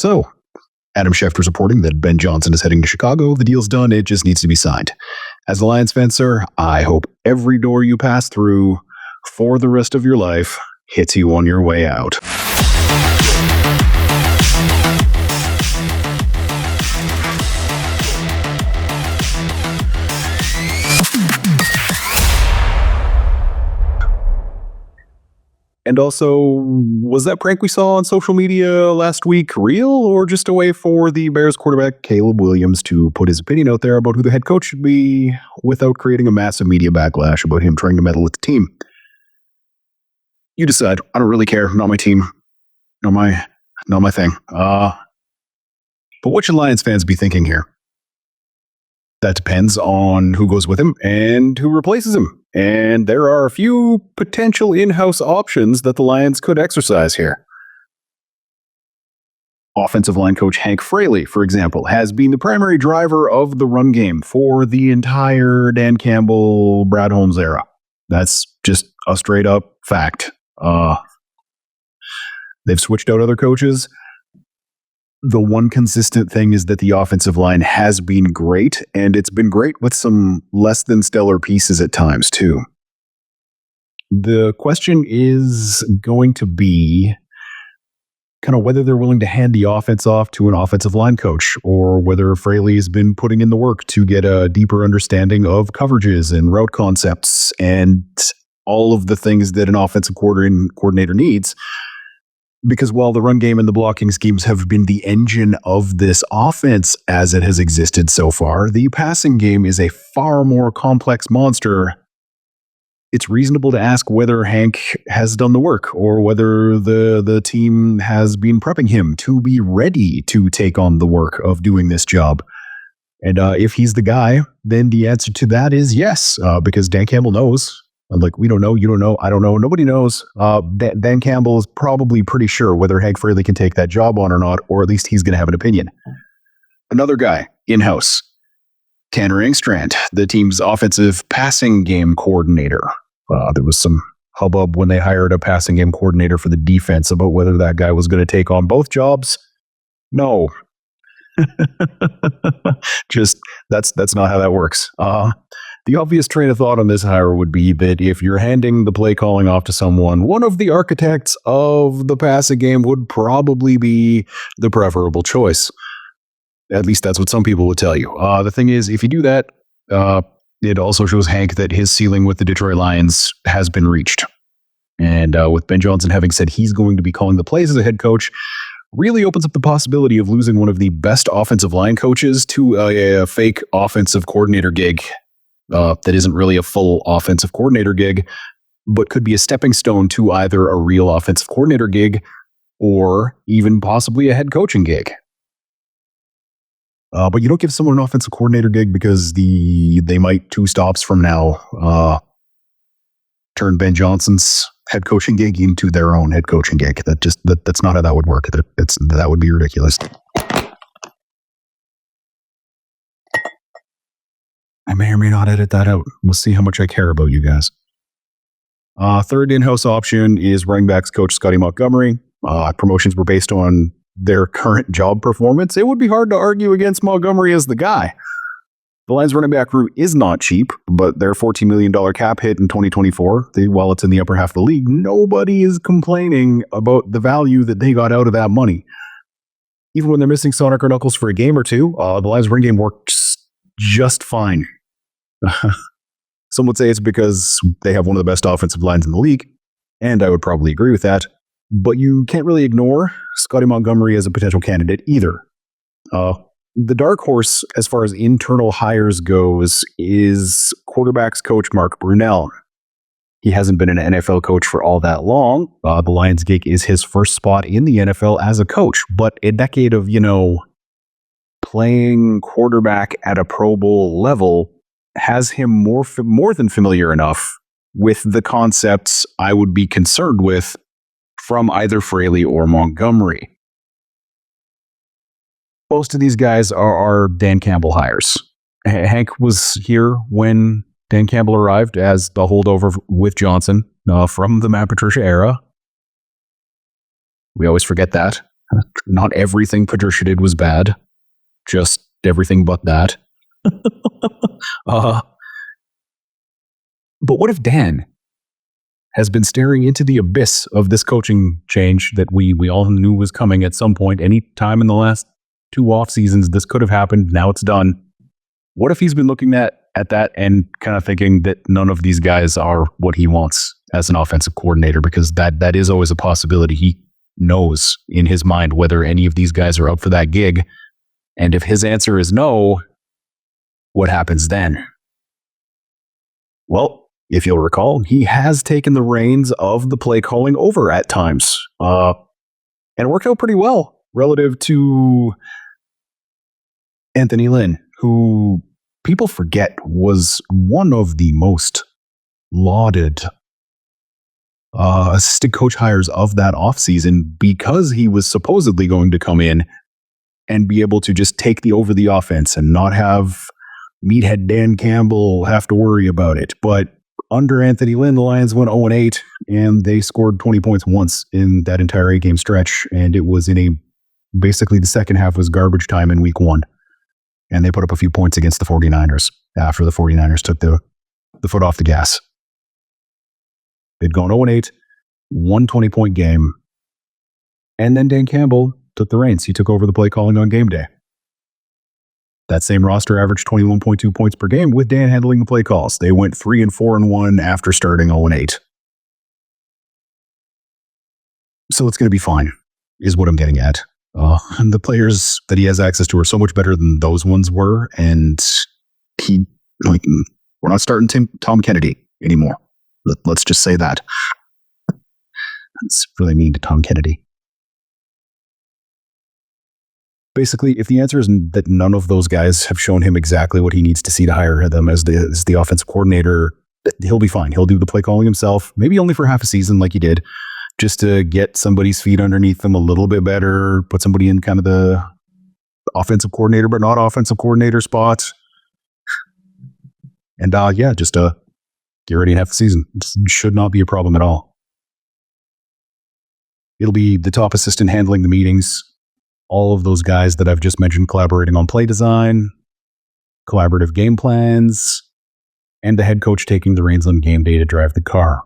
So, Adam Schefter's reporting that Ben Johnson is heading to Chicago. The deal's done. It just needs to be signed. As a Lions fan, sir, I hope every door you pass through for the rest of your life hits you on your way out. And also, was that prank we saw on social media last week real, or just a way for the Bears quarterback Caleb Williams to put his opinion out there about who the head coach should be without creating a massive media backlash about him trying to meddle with the team? You decide. I don't really care. Not my team. Not my thing. But what should Lions fans be thinking here? That depends on who goes with him and who replaces him. And there are a few potential in-house options that the Lions could exercise here. Offensive line coach Hank Fraley, for example, has been the primary driver of the run game for the entire Dan Campbell, Brad Holmes era. That's just a straight-up fact. They've switched out other coaches. The one consistent thing is that the offensive line has been great, and it's been great with some less than stellar pieces at times, too. The question is going to be kind of whether they're willing to hand the offense off to an offensive line coach, or whether Fraley has been putting in the work to get a deeper understanding of coverages and route concepts and all of the things that an offensive coordinator needs. Because while the run game and the blocking schemes have been the engine of this offense as it has existed so far, the passing game is a far more complex monster. It's reasonable to ask whether Hank has done the work, or whether the team has been prepping him to be ready to take on the work of doing this job. And if he's the guy, then the answer to that is yes, because Dan Campbell knows. Like, we don't know, you don't know, I don't know, nobody knows. Dan Campbell is probably pretty sure whether Hank Fraley can take that job on or not, or at least he's going to have an opinion. Another guy, in-house, Tanner Engstrand, the team's offensive passing game coordinator. There was some hubbub when they hired a passing game coordinator for the defense about whether that guy was going to take on both jobs. No. Just, that's not how that works. The obvious train of thought on this hire would be that if you're handing the play calling off to someone, one of the architects of the passing game would probably be the preferable choice. At least that's what some people would tell you. The thing is, if you do that, it also shows Hank that his ceiling with the Detroit Lions has been reached. And with Ben Johnson having said he's going to be calling the plays as a head coach, really opens up the possibility of losing one of the best offensive line coaches to a fake offensive coordinator gig. That isn't really a full offensive coordinator gig, but could be a stepping stone to either a real offensive coordinator gig or even possibly a head coaching gig. But you don't give someone an offensive coordinator gig because they might 2 stops from now turn Ben Johnson's head coaching gig into their own head coaching gig. That's not how that would work. That would be ridiculous. I may or may not edit that out. We'll see how much I care about you guys. Third in-house option is running backs coach Scotty Montgomery. Promotions were based on their current job performance. It would be hard to argue against Montgomery as the guy. The Lions running back route is not cheap, but their $14 million cap hit in 2024, while it's in the upper half of the league, nobody is complaining about the value that they got out of that money. Even when they're missing Sonic or Knuckles for a game or two, the Lions run game works just fine. Some would say it's because they have one of the best offensive lines in the league, and I would probably agree with that. But you can't really ignore Scotty Montgomery as a potential candidate either. The dark horse, as far as internal hires goes, is quarterbacks coach Mark Brunell. He hasn't been an NFL coach for all that long. The Lions gig is his first spot in the NFL as a coach, but a decade of, playing quarterback at a Pro Bowl level has him more than familiar enough with the concepts I would be concerned with from either Fraley or Montgomery. Most of these guys are Dan Campbell hires. Hank was here when Dan Campbell arrived as the holdover with Johnson from the Matt Patricia era. We always forget that. Not everything Patricia did was bad, just everything but that. But what if Dan has been staring into the abyss of this coaching change that we all knew was coming at some point, any time in the last 2 off seasons? This could have happened. Now it's done. What if he's been looking at that and kind of thinking that none of these guys are what he wants as an offensive coordinator? Because that is always a possibility. He knows in his mind whether any of these guys are up for that gig. And if his answer is no, what happens then? Well, if you'll recall, he has taken the reins of the play calling over at times. And it worked out pretty well relative to Anthony Lynn, who people forget was one of the most lauded assistant coach hires of that offseason, because he was supposedly going to come in and be able to just take over the offense and not have meathead Dan Campbell have to worry about it. But under Anthony Lynn, the Lions went 0-8, and they scored 20 points once in that entire 8-game stretch. And it was basically the second half was garbage time in week 1. And they put up a few points against the 49ers after the 49ers took the foot off the gas. They'd gone 0-8, 120-point game. And then Dan Campbell took the reins. He took over the play calling on game day. That same roster averaged 21.2 points per game with Dan handling the play calls. They went 3-4-1 after starting 0-8. So it's going to be fine, is what I'm getting at. And the players that he has access to are so much better than those ones were. And we're not starting Tom Kennedy anymore. Let's just say that. That's really mean to Tom Kennedy. Basically, if the answer is that none of those guys have shown him exactly what he needs to see to hire them as the offensive coordinator, he'll be fine. He'll do the play calling himself, maybe only for half a season like he did, just to get somebody's feet underneath them a little bit better, put somebody in kind of the offensive coordinator but not offensive coordinator spot. And just get ready and have the season. It should not be a problem at all. It'll be the top assistant handling the meetings, all of those guys that I've just mentioned collaborating on play design, collaborative game plans, and the head coach taking the reins on game day to drive the car.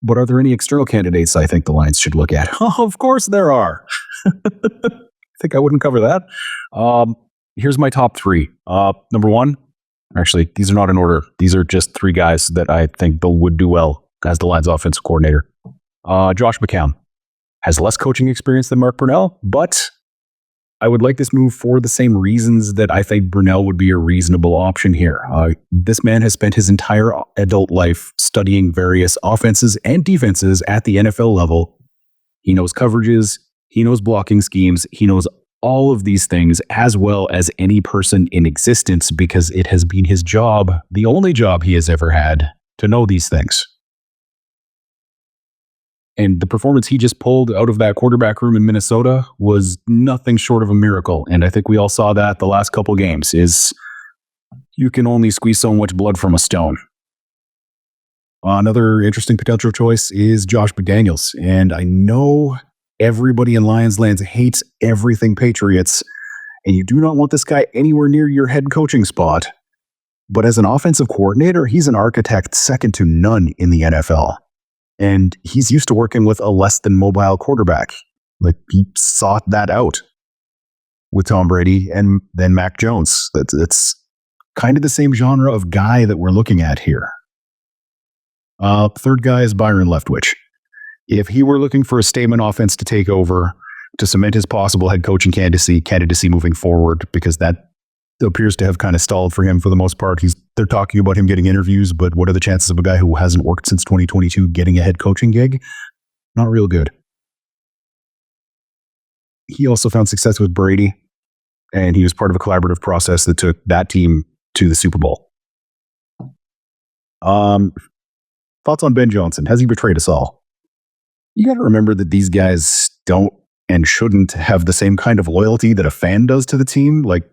But are there any external candidates I think the Lions should look at? Oh, of course there are. I think I wouldn't cover that. Here's my top 3. Number 1, actually, these are not in order. These are just 3 guys that I think would do well as the Lions offensive coordinator. Josh McCown has less coaching experience than Mark Brunell, but I would like this move for the same reasons that I think Brunell would be a reasonable option here. This man has spent his entire adult life studying various offenses and defenses at the NFL level. He knows coverages, he knows blocking schemes, he knows all of these things as well as any person in existence, because it has been his job, the only job he has ever had, to know these things. And the performance he just pulled out of that quarterback room in Minnesota was nothing short of a miracle. And I think we all saw that the last couple games, is you can only squeeze so much blood from a stone. Another interesting potential choice is Josh McDaniels. And I know everybody in Lions Lands hates everything Patriots, and you do not want this guy anywhere near your head coaching spot. But as an offensive coordinator, he's an architect second to none in the NFL. And he's used to working with a less than mobile quarterback. Like, he sought that out with Tom Brady and then Mac Jones. That's kind of the same genre of guy that we're looking at here. Third guy is Byron Leftwich. If he were looking for a statement offense to take over, to cement his possible head coaching candidacy moving forward, because that appears to have kind of stalled for him for the most part. They're talking about him getting interviews, but what are the chances of a guy who hasn't worked since 2022 getting a head coaching gig? Not real good. He also found success with Brady, and he was part of a collaborative process that took that team to the Super Bowl. Thoughts on Ben Johnson? Has he betrayed us all? You got to remember that these guys don't and shouldn't have the same kind of loyalty that a fan does to the team. Like,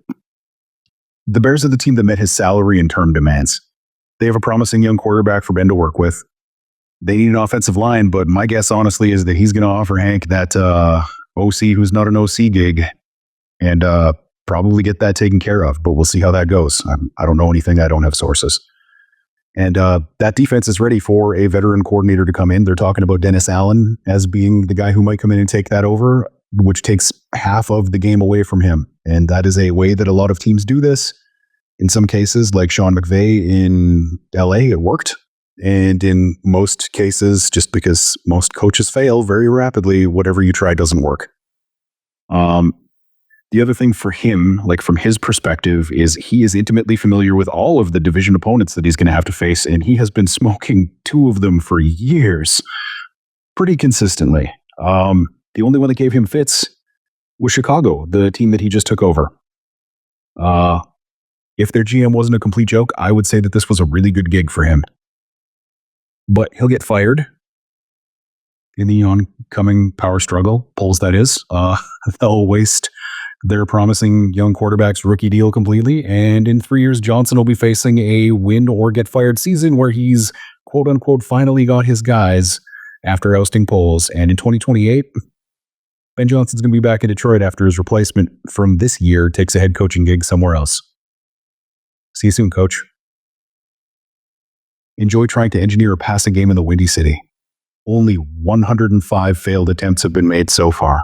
the Bears are the team that met his salary and term demands. They have a promising young quarterback for Ben to work with. They need an offensive line, but my guess, honestly, is that he's going to offer Hank that OC who's not an OC gig and probably get that taken care of. But we'll see how that goes. I don't know anything. I don't have sources. And that defense is ready for a veteran coordinator to come in. They're talking about Dennis Allen as being the guy who might come in and take that over, which takes half of the game away from him. And that is a way that a lot of teams do this. In some cases, like Sean McVay in LA, it worked. And in most cases, just because most coaches fail very rapidly, whatever you try doesn't work. The other thing for him, like from his perspective, is he is intimately familiar with all of the division opponents that he's going to have to face, and he has been smoking two of them for years, pretty consistently. The only one that gave him fits was Chicago, the team that he just took over. If their GM wasn't a complete joke, I would say that this was a really good gig for him. But he'll get fired in the oncoming power struggle, polls that is. They'll waste their promising young quarterback's rookie deal completely. And in 3 years, Johnson will be facing a win or get fired season where he's, quote unquote, finally got his guys after ousting Poles. And in 2028, Ben Johnson's going to be back in Detroit after his replacement from this year takes a head coaching gig somewhere else. See you soon, coach. Enjoy trying to engineer a passing game in the Windy City. Only 105 failed attempts have been made so far.